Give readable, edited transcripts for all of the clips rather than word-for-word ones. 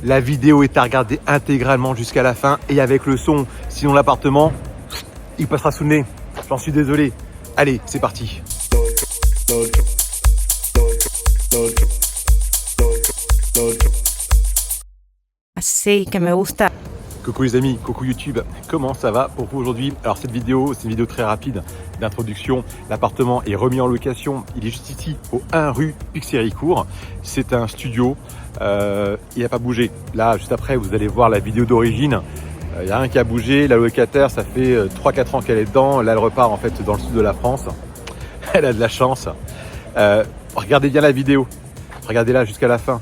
La vidéo est à regarder intégralement jusqu'à la fin et avec le son. Sinon l'appartement, il passera sous le nez. J'en suis désolé. Allez, c'est parti. Así que me gusta. Coucou les amis, coucou YouTube, comment ça va pour vous aujourd'hui? Alors cette vidéo, c'est une vidéo très rapide d'introduction. L'appartement est remis en location, il est juste ici, au 1 rue Pixéricourt. C'est un studio, il n'a pas bougé. Là, juste après, vous allez voir la vidéo d'origine. Il n'y a rien qui a bougé, la locataire, ça fait 3-4 ans qu'elle est dedans. Là, elle repart en fait dans le sud de la France. Elle a de la chance. Regardez bien la vidéo, regardez-la jusqu'à la fin.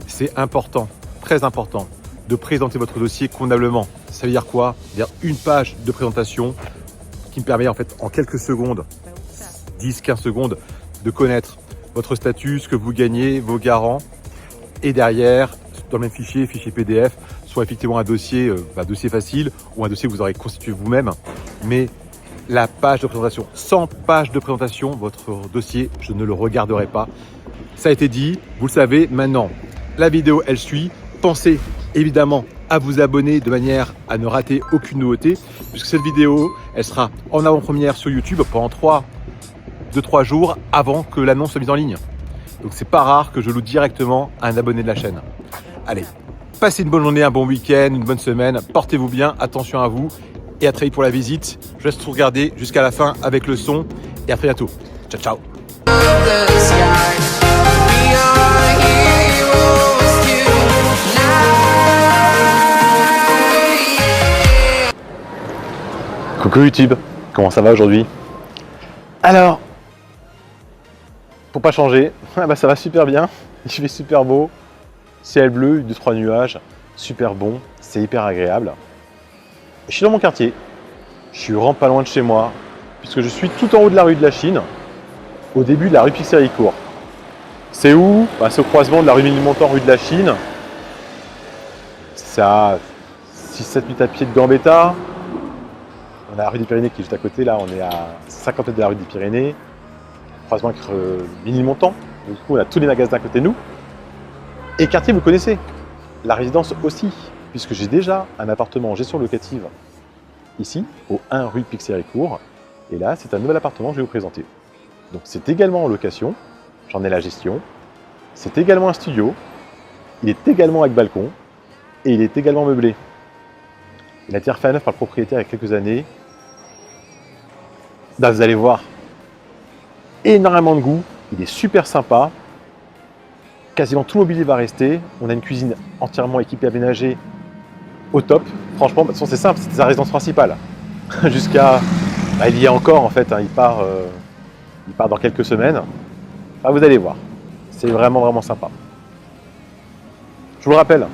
C'est important, très important, de présenter votre dossier convenablement. Ça veut dire quoi? Ça veut dire une page de présentation qui me permet en fait en quelques secondes, 10-15 secondes, de connaître votre statut, ce que vous gagnez, vos garants. Et derrière, dans le même fichier, fichier PDF, soit effectivement un dossier, dossier facile ou un dossier que vous aurez constitué vous-même. Mais la page de présentation, 100 pages de présentation, votre dossier, je ne le regarderai pas. Ça a été dit, vous le savez, maintenant, la vidéo, elle suit. Pensez évidemment à vous abonner de manière à ne rater aucune nouveauté, puisque cette vidéo, elle sera en avant-première sur YouTube pendant 2-3 jours avant que l'annonce soit mise en ligne. Donc c'est pas rare que je loue directement à un abonné de la chaîne. Allez, passez une bonne journée, un bon week-end, une bonne semaine, portez-vous bien, attention à vous et à très vite pour la visite. Je laisse tout regarder jusqu'à la fin avec le son et à très bientôt. Ciao, ciao. Coucou YouTube, comment ça va aujourd'hui? Alors, pour pas changer, ça va super bien, il fait super beau, ciel bleu, 2-3 nuages, super bon, c'est hyper agréable. Je suis dans mon quartier, je suis vraiment pas loin de chez moi, puisque je suis tout en haut de la rue de la Chine, au début de la rue Pixéricourt. C'est où? C'est au croisement de la rue Ménilmontant, rue de la Chine. C'est à 6-7 minutes à pied de Gambetta. On a la rue des Pyrénées qui est juste à côté, là on est à 50 mètres de la rue des Pyrénées. Croisement avec Ménilmontant. Du coup on a tous les magasins à côté de nous. Et le quartier vous connaissez. La résidence aussi, puisque j'ai déjà un appartement en gestion locative ici, au 1 rue Pixéricourt. Et là c'est un nouvel appartement que je vais vous présenter. Donc c'est également en location, j'en ai la gestion. C'est également un studio. Il est également avec balcon. Et il est également meublé. Il a été refait à neuf par le propriétaire il y a quelques années. Là, vous allez voir, énormément de goût. Il est super sympa. Quasiment tout le mobilier va rester. On a une cuisine entièrement équipée, aménagée au top. Franchement, de toute façon, c'est simple, c'est sa résidence principale. Jusqu'à, il y a encore en fait, il part dans quelques semaines. Vous allez voir, c'est vraiment vraiment sympa. Je vous le rappelle,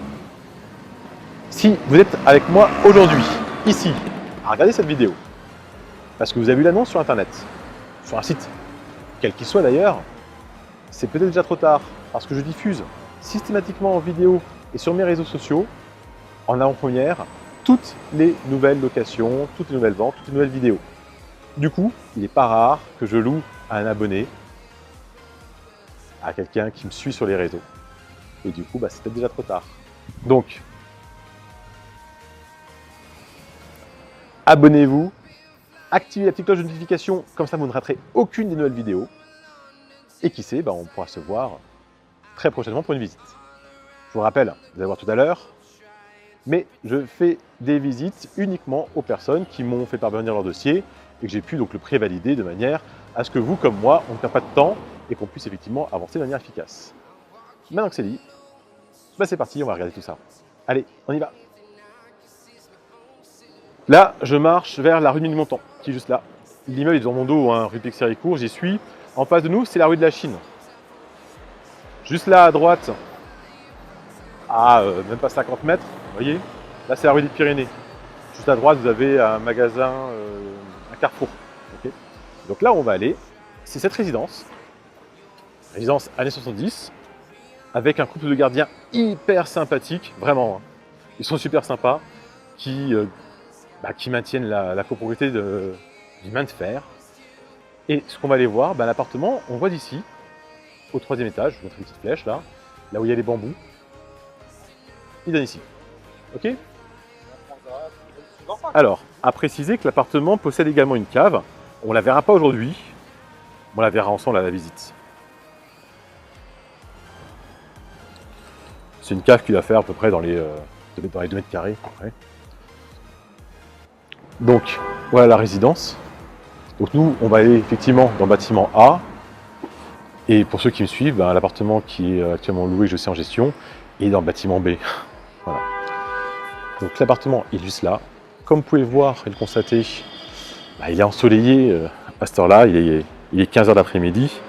si vous êtes avec moi aujourd'hui, ici, à regarder cette vidéo, parce que vous avez vu l'annonce sur internet, sur un site, quel qu'il soit d'ailleurs, c'est peut-être déjà trop tard, parce que je diffuse systématiquement en vidéo et sur mes réseaux sociaux, en avant-première, toutes les nouvelles locations, toutes les nouvelles ventes, toutes les nouvelles vidéos. Du coup, il n'est pas rare que je loue à un abonné, à quelqu'un qui me suit sur les réseaux. Et du coup, c'est peut-être déjà trop tard. Donc, abonnez-vous, activez la petite cloche de notification, comme ça vous ne raterez aucune des nouvelles vidéos. Et qui sait, on pourra se voir très prochainement pour une visite. Je vous rappelle, vous allez voir tout à l'heure, mais je fais des visites uniquement aux personnes qui m'ont fait parvenir leur dossier et que j'ai pu donc le prévalider de manière à ce que vous, comme moi, on ne perd pas de temps et qu'on puisse effectivement avancer de manière efficace. Maintenant que c'est dit, c'est parti, on va regarder tout ça. Allez, on y va. Là, je marche vers la rue Ménilmontant, qui est juste là. L'immeuble est dans mon dos, rue Pixéricourt, j'y suis. En face de nous, c'est la rue de la Chine. Juste là, à droite, à même pas 50 mètres, vous voyez, là c'est la rue des Pyrénées. Juste à droite, vous avez un magasin, un carrefour. Okay. Donc là, on va aller, c'est cette résidence années 70, avec un couple de gardiens hyper sympathiques, vraiment. Ils sont super sympas, qui maintiennent la copropriété du main de fer. Et ce qu'on va aller voir, l'appartement, on voit d'ici, au 3e étage, je vous montre une petite flèche là où il y a les bambous. il donne ici. Ok? Alors, à préciser que l'appartement possède également une cave. On ne la verra pas aujourd'hui. On la verra ensemble à la visite. C'est une cave qui va faire à peu près dans les 2 mètres carrés. Ouais. Donc, voilà la résidence. Donc nous, on va aller effectivement dans le bâtiment A. Et pour ceux qui me suivent, ben, l'appartement qui est actuellement loué, je sais en gestion, est dans le bâtiment B. Voilà. Donc l'appartement est juste là. Comme vous pouvez le voir et le constater, ben, il est ensoleillé à cette heure-là, il est 15h d'après-midi.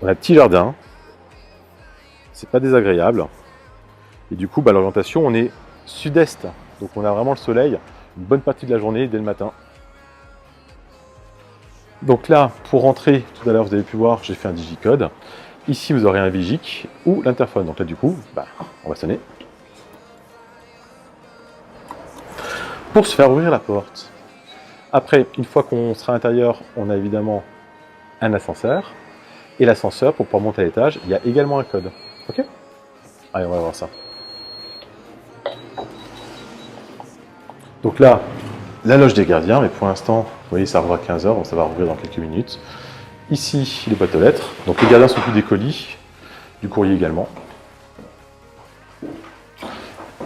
On a un petit jardin, c'est pas désagréable. Et du coup, ben, l'orientation, on est sud-est. Donc on a vraiment le soleil une bonne partie de la journée dès le matin. Donc là, pour rentrer, tout à l'heure, vous avez pu voir, j'ai fait un digicode. Ici, vous aurez un Vigic ou l'interphone. Donc là, du coup, bah, on va sonner. Pour se faire ouvrir la porte. Après, une fois qu'on sera à l'intérieur, on a évidemment un ascenseur. Et l'ascenseur, pour pouvoir monter à l'étage, il y a également un code. Ok? Allez, on va voir ça. Donc là, la loge des gardiens, mais pour l'instant, vous voyez, ça ouvre à 15h, donc ça va rouvrir dans quelques minutes. Ici, les boîtes aux lettres. Donc les gardiens s'occupent des colis, du courrier également.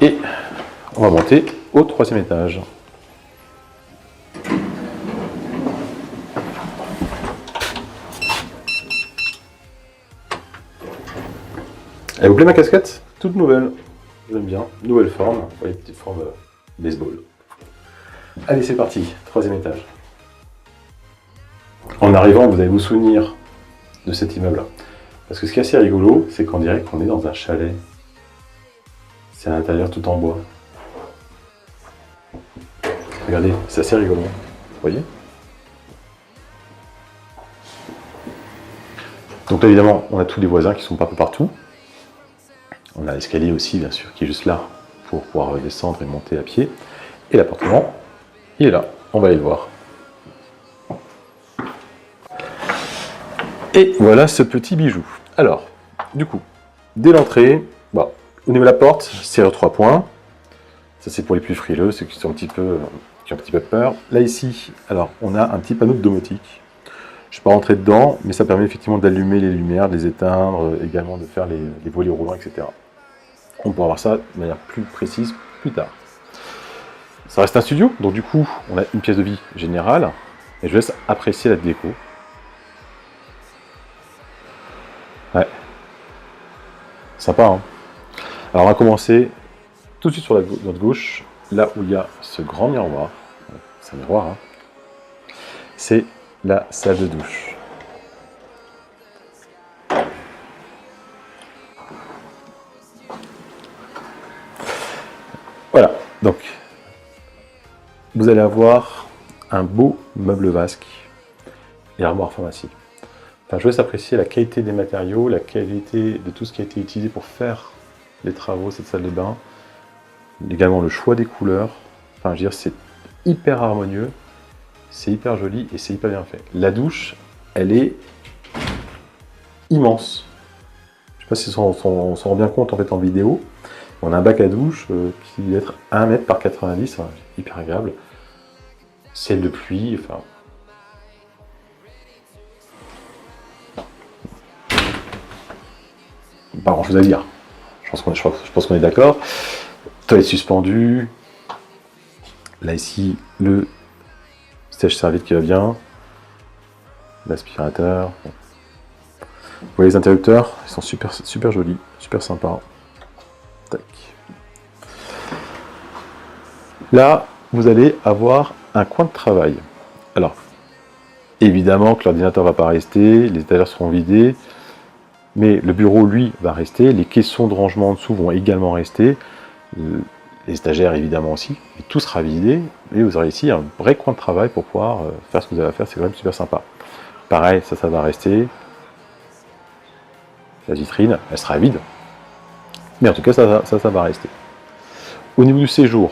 Et on va monter au 3e étage. Elle vous plaît ma casquette? Toute nouvelle. J'aime bien. Nouvelle forme. Vous voyez, petite forme baseball. Allez, c'est parti. 3e étage. En arrivant, vous allez vous souvenir de cet immeuble. Parce que ce qui est assez rigolo, c'est qu'on dirait qu'on est dans un chalet. C'est à l'intérieur tout en bois. Regardez, c'est assez rigolo. Vous voyez? Donc là, évidemment, on a tous les voisins qui sont un peu partout. On a l'escalier aussi, bien sûr, qui est juste là pour pouvoir descendre et monter à pied. Et l'appartement, il est là. On va aller le voir. Et voilà ce petit bijou. Alors, du coup, dès l'entrée, bah, au niveau de la porte, serrure 3 points. Ça, c'est pour les plus frileux, ceux qui sont qui ont un petit peu peur. Là, ici, alors, on a un petit panneau de domotique. Je ne vais pas rentrer dedans, mais ça permet effectivement d'allumer les lumières, de les éteindre, également de faire les volets roulants, etc. On pourra voir ça de manière plus précise plus tard. Ça reste un studio, donc du coup, on a une pièce de vie générale. Et je laisse apprécier la déco. Ouais. Sympa, hein. Alors on va commencer tout de suite sur notre gauche, là où il y a ce grand miroir. C'est un miroir, hein. C'est la salle de douche. Voilà, donc vous allez avoir un beau meuble vasque et armoire pharmacie. Enfin, je vous laisse apprécier la qualité des matériaux, la qualité de tout ce qui a été utilisé pour faire les travaux, cette salle de bain. Également le choix des couleurs. Enfin, je veux dire, c'est hyper harmonieux, c'est hyper joli et c'est hyper bien fait. La douche, elle est immense. Je ne sais pas si on s'en rend bien compte en fait en vidéo. On a un bac à douche qui doit être 1 mètre par 90, hein, hyper agréable. Ciel de pluie, enfin. Pas grand chose à dire. Je pense qu'on est d'accord. Toilette suspendue. Là ici, le sèche-serviette qui va bien. L'aspirateur. Vous voyez les interrupteurs, ils sont super jolis, super sympas. Tac. Là, vous allez avoir un coin de travail. Alors, évidemment que l'ordinateur ne va pas rester, les étagères seront vidées, mais le bureau, lui, va rester, les caissons de rangement en dessous vont également rester, les étagères évidemment aussi, et tout sera vidé, et vous aurez ici un vrai coin de travail pour pouvoir faire ce que vous avez à faire, c'est quand même super sympa. Pareil, ça va rester. La vitrine, elle sera vide, mais en tout cas, ça va rester. Au niveau du séjour,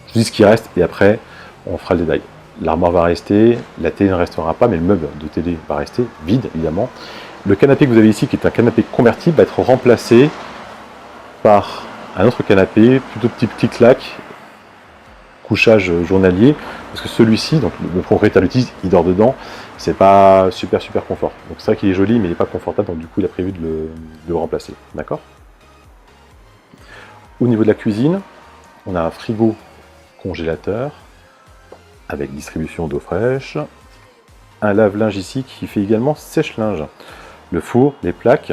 je dis ce qui reste, et après, on fera le détail. L'armoire va rester, la télé ne restera pas, mais le meuble de télé va rester vide, évidemment. Le canapé que vous avez ici, qui est un canapé convertible, va être remplacé par un autre canapé, plutôt petit clic-clac, couchage journalier, parce que celui-ci, donc le propriétaire l'utilise, il dort dedans, c'est pas super confort. Donc c'est vrai qu'il est joli, mais il n'est pas confortable, donc du coup il a prévu de le remplacer, d'accord? Au niveau de la cuisine, on a un frigo congélateur, avec distribution d'eau fraîche, un lave-linge ici qui fait également sèche-linge, le four, les plaques.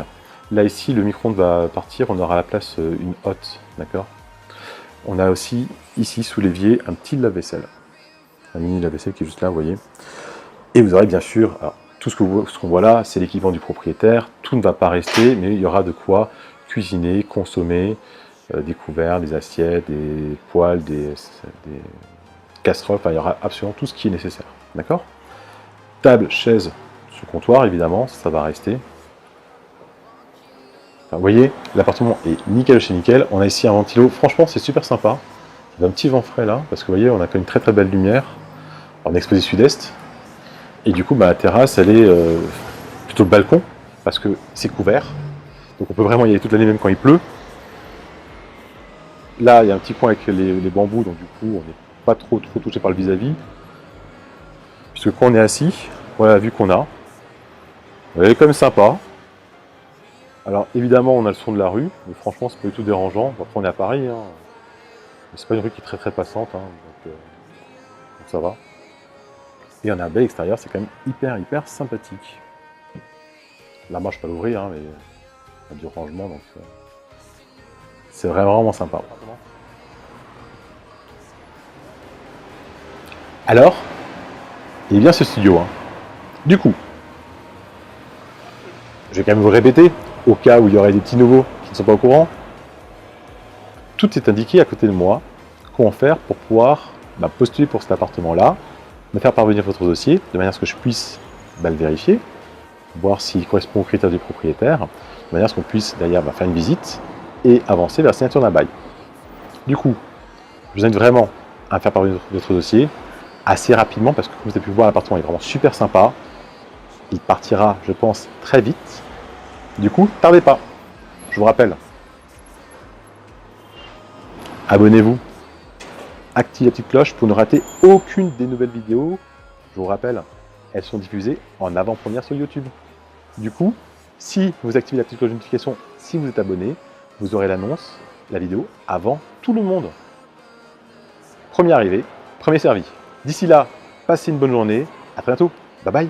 Là ici le micro-ondes va partir, on aura à la place une hotte, d'accord? On a aussi ici sous l'évier un petit lave-vaisselle, un mini lave-vaisselle qui est juste là, vous voyez. Et vous aurez bien sûr, alors, tout ce qu'on voit là, c'est l'équipement du propriétaire, tout ne va pas rester, mais il y aura de quoi cuisiner, consommer, des couverts, des assiettes, des poêles, des casseroles, enfin il y aura absolument tout ce qui est nécessaire, d'accord? Table, chaise, sur comptoir évidemment, ça va rester. Enfin, vous voyez, l'appartement est nickel chez nickel. On a ici un ventilo, franchement c'est super sympa. Il y a un petit vent frais là, parce que vous voyez, on a quand même une très belle lumière. On est exposé sud-est. Et du coup, la terrasse, elle est plutôt le balcon, parce que c'est couvert. Donc on peut vraiment y aller toute l'année, même quand il pleut. Là, il y a un petit coin avec les bambous, donc du coup, on n'est pas trop touché par le vis-à-vis. Puisque quand on est assis, voilà la vue qu'on a. Elle est quand même sympa. Alors évidemment, on a le son de la rue, mais franchement, c'est pas du tout dérangeant. Après, on est à Paris, hein. C'est pas une rue qui est très passante, hein, donc ça va. Et on a un bel extérieur, c'est quand même hyper sympathique. Là, moi, je peux pas l'ouvrir, hein, mais il y a du rangement, donc c'est vraiment sympa. Alors, il est bien ce studio, hein. Du coup, je vais quand même vous répéter, au cas où il y aurait des petits nouveaux qui ne sont pas au courant. Tout est indiqué à côté de moi, comment faire pour pouvoir postuler pour cet appartement-là, me faire parvenir votre dossier, de manière à ce que je puisse le vérifier, voir s'il correspond aux critères du propriétaire, de manière à ce qu'on puisse derrière faire une visite et avancer vers la signature d'un bail. Du coup, je vous invite vraiment à faire parvenir votre dossier assez rapidement, parce que comme vous avez pu voir, l'appartement est vraiment super sympa. Il partira, je pense, très vite. Du coup, tardez pas. Je vous rappelle, abonnez-vous, activez la petite cloche pour ne rater aucune des nouvelles vidéos. Je vous rappelle, elles sont diffusées en avant-première sur YouTube. Du coup, si vous activez la petite cloche de notification, si vous êtes abonné, vous aurez l'annonce, la vidéo, avant tout le monde. Premier arrivé, premier servi. D'ici là, passez une bonne journée. À très bientôt. Bye bye.